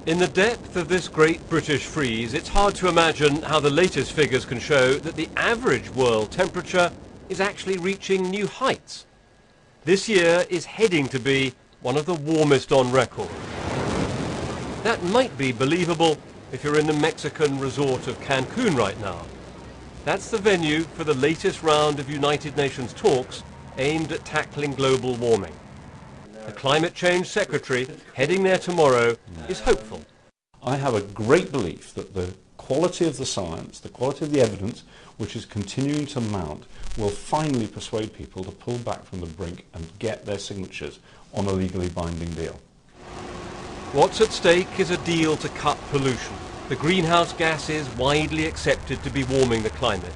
In the depth of this great British freeze, it's hard to imagine how the latest figures can show that the average world temperature is actually reaching new heights. This year is heading to be one of the warmest on record. That might be believable if you're in the Mexican resort of Cancun right now. That's the venue for the latest round of United Nations talks aimed at tackling global warming. The Climate Change Secretary, heading there tomorrow, is hopeful. I have a great belief that the quality of the science, the quality of the evidence, which is continuing to mount, will finally persuade people to pull back from the brink and get their signatures on a legally binding deal. What's at stake is a deal to cut pollution, the greenhouse gases widely accepted to be warming the climate.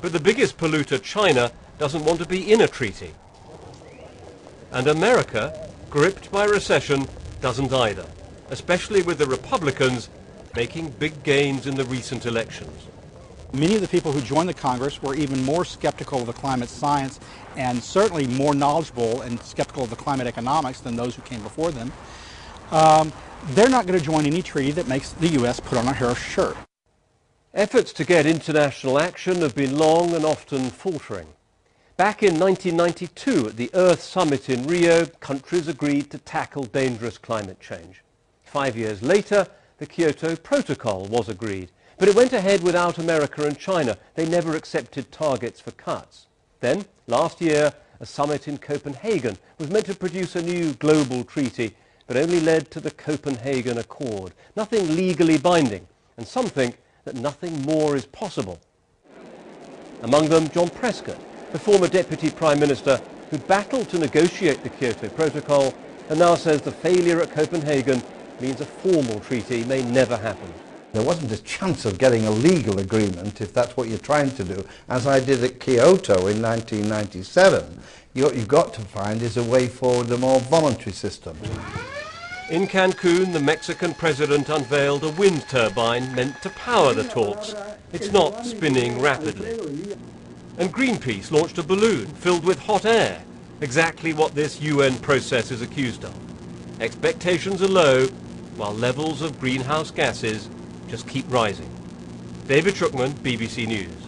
But the biggest polluter, China, doesn't want to be in a treaty. And America, gripped by recession, doesn't either, especially with the Republicans making big gains in the recent elections. Many of the people who joined the Congress were even more skeptical of the climate science and certainly more knowledgeable and skeptical of the climate economics than those who came before them. They're not going to join any treaty that makes the U.S. put on a hair shirt. Efforts to get international action have been long and often faltering. Back in 1992 at the Earth Summit in Rio, countries agreed to tackle dangerous climate change. 5 years later, the Kyoto Protocol was agreed, but it went ahead without America and China. They never accepted targets for cuts. Then, last year, a summit in Copenhagen was meant to produce a new global treaty, but only led to the Copenhagen Accord. Nothing legally binding, and some think that nothing more is possible. Among them, John Prescott, the former Deputy Prime Minister who battled to negotiate the Kyoto Protocol and now says the failure at Copenhagen means a formal treaty may never happen. There wasn't a chance of getting a legal agreement if that's what you're trying to do, as I did at Kyoto in 1997. What you've got to find is a way forward, a more voluntary system. In Cancun, the Mexican president unveiled a wind turbine meant to power the talks. It's not spinning rapidly. And Greenpeace launched a balloon filled with hot air, exactly what this UN process is accused of. Expectations are low, while levels of greenhouse gases just keep rising. David Schuckman, BBC News.